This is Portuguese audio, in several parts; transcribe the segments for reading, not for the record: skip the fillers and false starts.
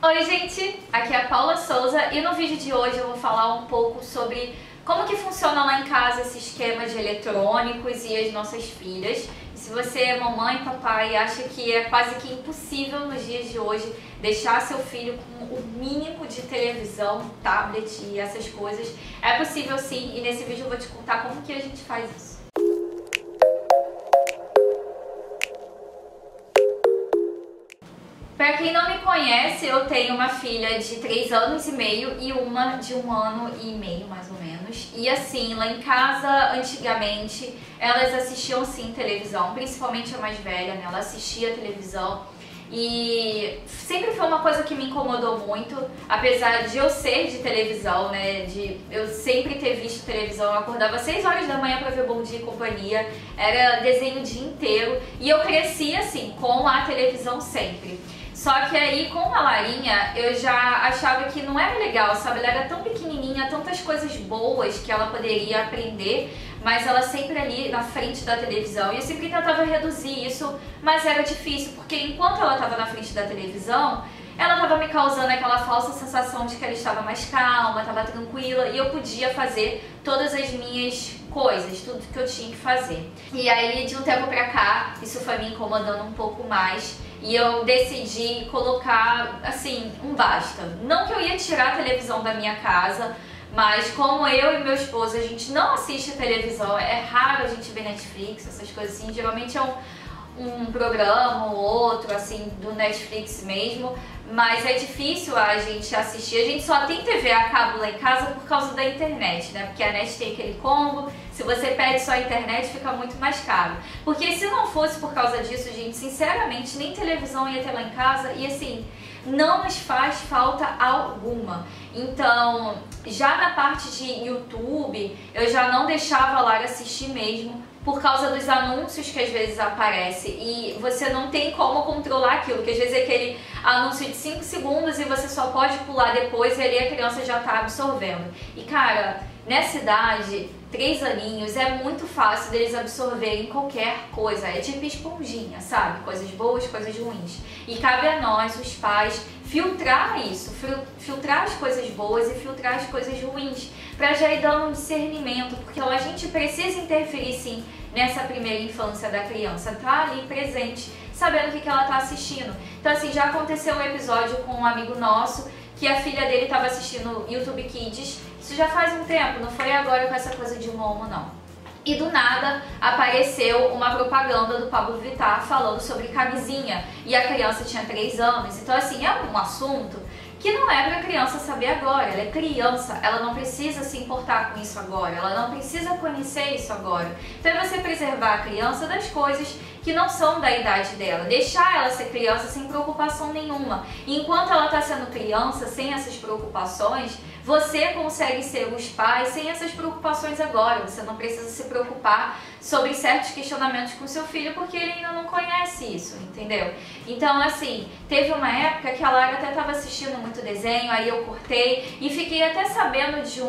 Oi gente, aqui é a Paula Souza e no vídeo de hoje eu vou falar um pouco sobre como que funciona lá em casa esse esquema de eletrônicos e as nossas filhas. E se você é mamãe e papai e acha que é quase que impossível nos dias de hoje deixar seu filho com o mínimo de televisão, tablet e essas coisas, é possível sim, e nesse vídeo eu vou te contar como que a gente faz isso. Para quem não me conhece, eu tenho uma filha de 3 anos e meio e uma de 1 ano e meio, mais ou menos. E assim, lá em casa, antigamente, elas assistiam sim televisão, principalmente a mais velha, né? Ela assistia televisão e sempre foi uma coisa que me incomodou muito, apesar de eu ser de televisão, né? De eu sempre ter visto televisão, eu acordava às 6 horas da manhã para ver Bom Dia e Companhia, era desenho o dia inteiro e eu cresci assim, com a televisão sempre. Só que aí com a Larinha eu já achava que não era legal, sabe? Ela era tão pequenininha, tantas coisas boas que ela poderia aprender, mas ela sempre ali na frente da televisão. E eu sempre tentava reduzir isso, mas era difícil, porque enquanto ela estava na frente da televisão, ela estava me causando aquela falsa sensação de que ela estava mais calma, estava tranquila e eu podia fazer todas as minhas coisas, tudo que eu tinha que fazer. E aí de um tempo pra cá, isso foi me incomodando um pouco mais. E eu decidi colocar, assim, um basta. Não que eu ia tirar a televisão da minha casa, mas como eu e meu esposo, a gente não assiste televisão, é raro a gente ver Netflix, essas coisas assim, geralmente é um programa ou outro, assim, do Netflix mesmo, mas é difícil a gente assistir. A gente só tem TV a cabo lá em casa por causa da internet, né? Porque a net tem aquele combo, se você pede só a internet fica muito mais caro. Porque se não fosse por causa disso, gente, sinceramente, nem televisão ia ter lá em casa e assim, não nos faz falta alguma. Então, já na parte de YouTube, eu já não deixava a Lara assistir mesmo, por causa dos anúncios que às vezes aparecem e você não tem como controlar aquilo, que às vezes é aquele anúncio de 5 segundos e você só pode pular depois e ali a criança já tá absorvendo. E cara, nessa idade, 3 aninhos, é muito fácil deles absorverem qualquer coisa, é tipo esponjinha, sabe? Coisas boas, coisas ruins. E cabe a nós, os pais, filtrar isso, filtrar as coisas boas e filtrar as coisas ruins, pra já ir dando um discernimento, porque a gente precisa interferir sim nessa primeira infância da criança, tá ali presente, sabendo o que ela tá assistindo. Então assim, já aconteceu um episódio com um amigo nosso, que a filha dele estava assistindo YouTube Kids, isso já faz um tempo, não foi agora com essa coisa de Momo não. E do nada apareceu uma propaganda do Pablo Vittar falando sobre camisinha e a criança tinha 3 anos, então assim, é um assunto que não é para a criança saber agora, ela é criança, ela não precisa se importar com isso agora, ela não precisa conhecer isso agora. Então é você preservar a criança das coisas que não são da idade dela, deixar ela ser criança sem preocupação nenhuma. E enquanto ela está sendo criança, sem essas preocupações, você consegue ser os pais sem essas preocupações agora. Você não precisa se preocupar sobre certos questionamentos com seu filho porque ele ainda não conhece isso, entendeu? Então assim, teve uma época que a Lara até estava assistindo muito desenho, aí eu cortei e fiquei até sabendo de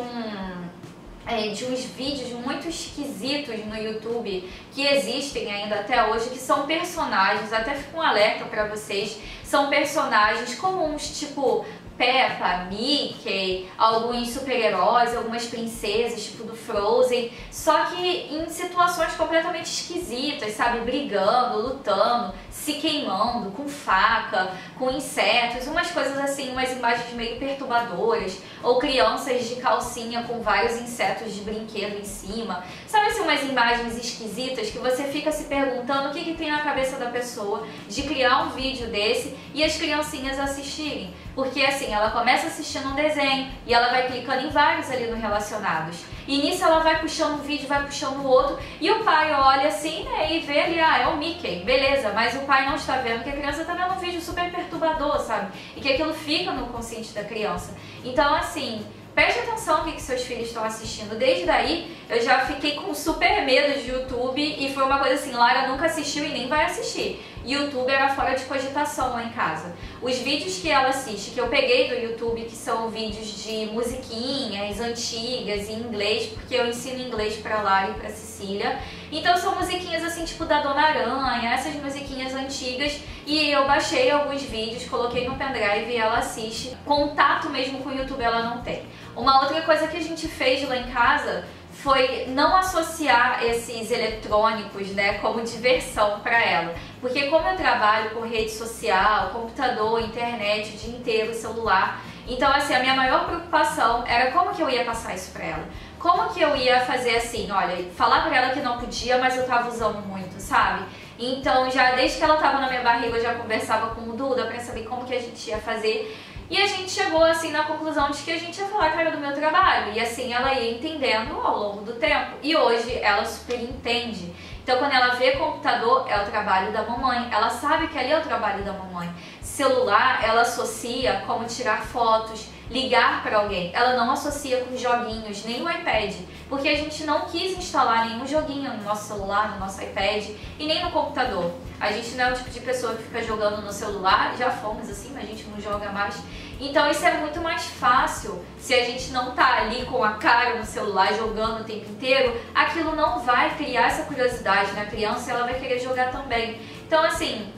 uns vídeos muito esquisitos no YouTube que existem ainda até hoje, que são personagens, até fica um alerta pra vocês, são personagens comuns, tipo Peppa, Mickey, alguns super-heróis, algumas princesas, tipo do Frozen, só que em situações completamente esquisitas, sabe? Brigando, lutando, se queimando, com faca, com insetos, umas coisas assim, umas imagens meio perturbadoras, ou crianças de calcinha com vários insetos de brinquedo em cima. Sabe assim, umas imagens esquisitas que você fica se perguntando o que tem na cabeça da pessoa de criar um vídeo desse e as criancinhas assistirem. Porque assim, ela começa assistindo um desenho e ela vai clicando em vários ali no relacionados. E nisso ela vai puxando um vídeo, vai puxando o outro, e o pai olha assim, né, e vê ali, ah, é o Mickey, beleza, mas o pai não está vendo que a criança está vendo um vídeo super perturbador, sabe? E que aquilo fica no consciente da criança. Então assim, preste atenção no que seus filhos estão assistindo. Desde daí, eu já fiquei com super medo de YouTube e foi uma coisa assim, Lara nunca assistiu e nem vai assistir. YouTube era fora de cogitação lá em casa. Os vídeos que ela assiste, que eu peguei do YouTube, que são vídeos de musiquinhas antigas em inglês, porque eu ensino inglês pra Lara e pra Cecília. Então são musiquinhas assim, tipo da Dona Aranha, essas musiquinhas antigas. e eu baixei alguns vídeos, coloquei no pendrive e ela assiste. Contato mesmo com o YouTube ela não tem. Uma outra coisa que a gente fez lá em casa foi não associar esses eletrônicos, né, como diversão para ela. Porque como eu trabalho com rede social, computador, internet o dia inteiro, celular, então assim, a minha maior preocupação era como que eu ia passar isso para ela. Como que eu ia fazer assim, olha, falar para ela que não podia, mas eu tava usando muito, sabe? Então já desde que ela tava na minha barriga eu já conversava com o Duda para saber como que a gente ia fazer. E a gente chegou assim na conclusão de que a gente ia falar que era do meu trabalho. E assim ela ia entendendo ao longo do tempo. E hoje ela super entende. Então quando ela vê computador, é o trabalho da mamãe. Ela sabe que ali é o trabalho da mamãe. Celular, ela associa como tirar fotos, ligar para alguém. Ela não associa com joguinhos, nem o iPad. Porque a gente não quis instalar nenhum joguinho no nosso celular, no nosso iPad e nem no computador. A gente não é o tipo de pessoa que fica jogando no celular, já fomos assim, mas a gente não joga mais. Então isso é muito mais fácil se a gente não tá ali com a cara no celular jogando o tempo inteiro. Aquilo não vai criar essa curiosidade na criança e ela vai querer jogar também. Então assim,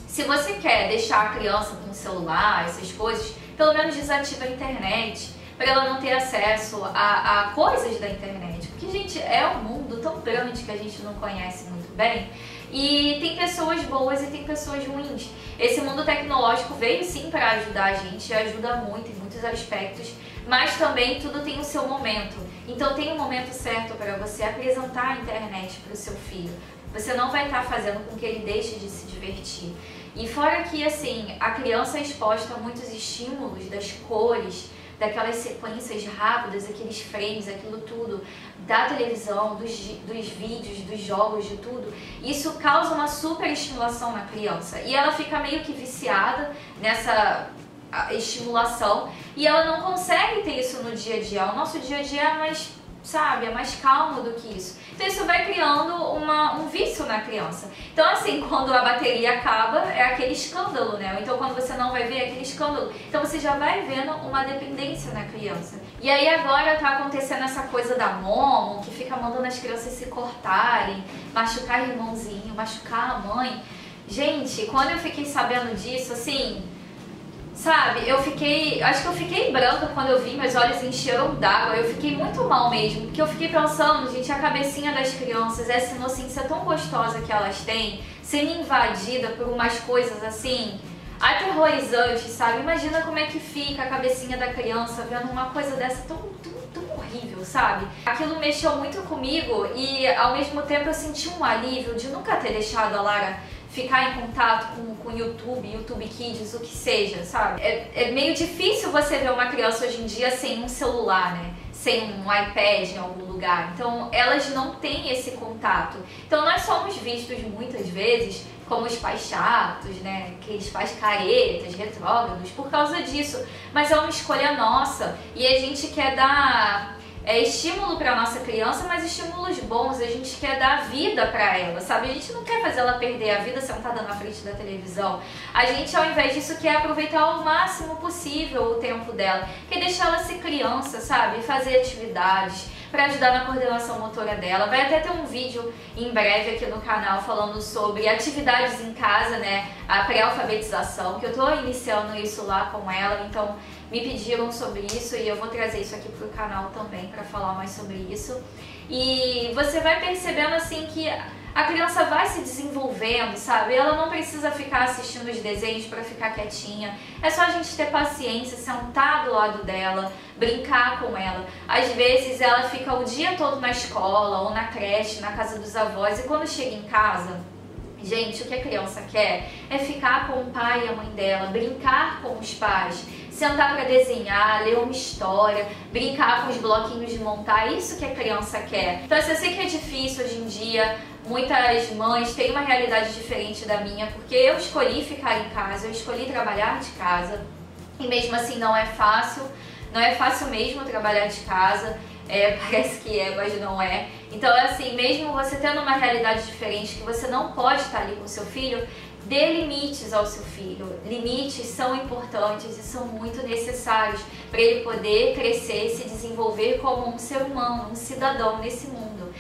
se você quer deixar a criança com o celular, essas coisas, pelo menos desativa a internet, para ela não ter acesso a coisas da internet. Porque, gente, é um mundo tão grande que a gente não conhece muito bem. E tem pessoas boas e tem pessoas ruins. Esse mundo tecnológico veio sim para ajudar a gente, ajuda muito em muitos aspectos, mas também tudo tem o seu momento. Então tem um momento certo para você apresentar a internet para o seu filho. Você não vai estar fazendo com que ele deixe de se divertir. E fora que, assim, a criança é exposta a muitos estímulos das cores, daquelas sequências rápidas, aqueles frames, aquilo tudo, da televisão, dos vídeos, dos jogos, de tudo. Isso causa uma super estimulação na criança. E ela fica meio que viciada nessa estimulação e ela não consegue ter isso no dia a dia. O nosso dia a dia é mais, sabe, é mais calmo do que isso. Então isso vai criando um vício na criança. Então assim, quando a bateria acaba, é aquele escândalo, né? Então quando você não vai ver, é aquele escândalo. Então você já vai vendo uma dependência na criança. E aí agora tá acontecendo essa coisa da Momo, que fica mandando as crianças se cortarem, machucar irmãozinho, machucar a mãe. Gente, quando eu fiquei sabendo disso, assim, sabe, acho que eu fiquei branca quando eu vi, meus olhos encheram d'água, eu fiquei muito mal mesmo, porque eu fiquei pensando, gente, a cabecinha das crianças, essa inocência tão gostosa que elas têm, sendo invadida por umas coisas assim, aterrorizantes, sabe? Imagina como é que fica a cabecinha da criança vendo uma coisa dessa tão horrível, sabe? Aquilo mexeu muito comigo e ao mesmo tempo eu senti um alívio de nunca ter deixado a Lara ficar em contato com o YouTube Kids, o que seja, sabe? É meio difícil você ver uma criança hoje em dia sem um celular, né? Sem um iPad em algum lugar. Então, elas não têm esse contato. Então, nós somos vistos muitas vezes como os pais chatos, né? Aqueles pais caretas, retrógrados, por causa disso. Mas é uma escolha nossa e a gente quer dar estímulo para nossa criança, mas estímulos bons, a gente quer dar vida para ela, sabe? A gente não quer fazer ela perder a vida sentada na frente da televisão. A gente, ao invés disso, quer aproveitar ao máximo possível o tempo dela, quer deixar ela ser criança, sabe? Fazer atividades para ajudar na coordenação motora dela. Vai até ter um vídeo em breve aqui no canal falando sobre atividades em casa, né? A pré-alfabetização, que eu tô iniciando isso lá com ela, então me pediram sobre isso e eu vou trazer isso aqui pro canal também para falar mais sobre isso. E você vai percebendo assim que a criança vai se desenvolvendo, sabe? Ela não precisa ficar assistindo os desenhos para ficar quietinha. É só a gente ter paciência, sentar do lado dela, brincar com ela. Às vezes ela fica o dia todo na escola ou na creche, na casa dos avós, e quando chega em casa, gente, o que a criança quer é ficar com o pai e a mãe dela, brincar com os pais, sentar para desenhar, ler uma história, brincar com os bloquinhos de montar, isso que a criança quer. Então eu sei que é difícil hoje em dia, muitas mães têm uma realidade diferente da minha, porque eu escolhi ficar em casa, eu escolhi trabalhar de casa, e mesmo assim não é fácil mesmo trabalhar de casa, parece que é, mas não é. Então assim, mesmo você tendo uma realidade diferente, que você não pode estar ali com o seu filho, dê limites ao seu filho. Limites são importantes e são muito necessários para ele poder crescer e se desenvolver como um ser humano, um cidadão nesse mundo.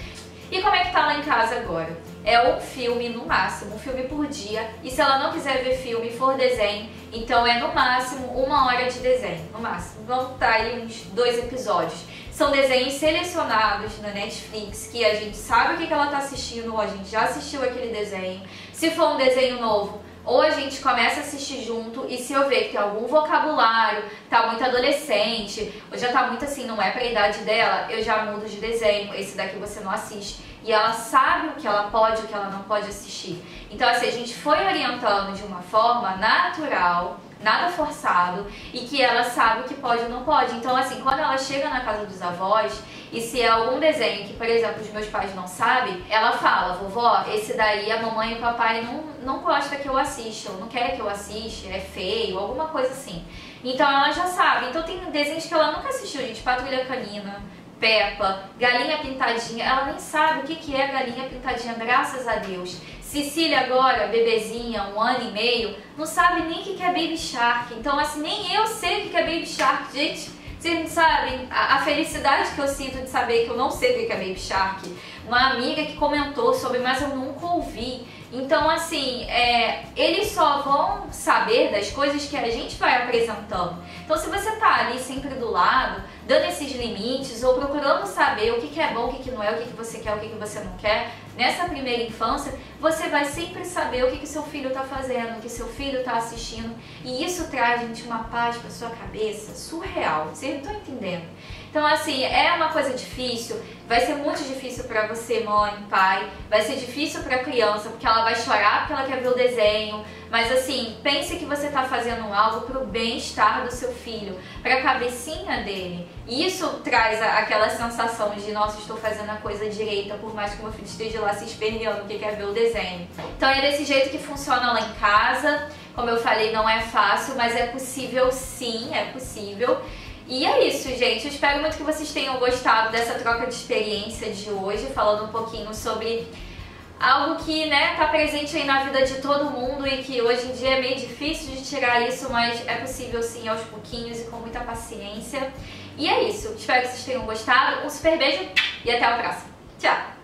E como é que tá lá em casa agora? é um filme no máximo, um filme por dia. E se ela não quiser ver filme e for desenho, então é no máximo 1 hora de desenho, no máximo. Vão estar aí uns 2 episódios. São desenhos selecionados na Netflix, que a gente sabe o que ela está assistindo, ou a gente já assistiu aquele desenho. Se for um desenho novo, ou a gente começa a assistir junto, e se eu ver que tem algum vocabulário, tá muito adolescente, ou já tá muito assim, não é pra idade dela, eu já mudo de desenho, esse daqui você não assiste. E ela sabe o que ela pode e o que ela não pode assistir. Então assim, a gente foi orientando de uma forma natural, nada forçado, e que ela sabe o que pode e não pode. Então assim, quando ela chega na casa dos avós, e se é algum desenho que, por exemplo, os meus pais não sabem, ela fala: vovó, esse daí a mamãe e o papai não gosta que eu assista, ou não quer que eu assista, é feio, alguma coisa assim. Então ela já sabe. Então tem desenhos que ela nunca assistiu, gente, Patrulha Canina, Peppa, Galinha Pintadinha, ela nem sabe o que é Galinha Pintadinha, graças a Deus. Cecília agora, bebezinha, 1 ano e meio, não sabe nem o que é Baby Shark. Então assim, nem eu sei o que é Baby Shark, gente. Vocês não sabem a felicidade que eu sinto de saber que eu não sei o que é Baby Shark. Uma amiga que comentou sobre, mas eu nunca ouvi. Então assim, eles só vão saber das coisas que a gente vai apresentando. Então se você tá ali sempre do lado, dando esses limites, ou procurando saber o que é bom, o que não é, o que você quer, o que você não quer, nessa primeira infância, você vai sempre saber o que seu filho está fazendo, o que seu filho está assistindo. E isso traz, gente, uma paz para sua cabeça surreal. Vocês não estão entendendo? Então assim, é uma coisa difícil, vai ser muito difícil para você, mãe, pai, vai ser difícil para a criança, porque ela vai chorar porque ela quer ver o desenho, mas assim, pense que você está fazendo algo para o bem-estar do seu filho, para a cabecinha dele. E isso traz aquela sensação de, nossa, estou fazendo a coisa direita, por mais que meu filho esteja lá se esperneando porque quer ver o desenho. Então é desse jeito que funciona lá em casa. Como eu falei, não é fácil, mas é possível sim, é possível. E é isso, gente. Eu espero muito que vocês tenham gostado dessa troca de experiência de hoje, falando um pouquinho sobre algo que, né, tá presente aí na vida de todo mundo e que hoje em dia é meio difícil de tirar isso, mas é possível sim, aos pouquinhos e com muita paciência. E é isso. Espero que vocês tenham gostado. Um super beijo e até a próxima. Tchau!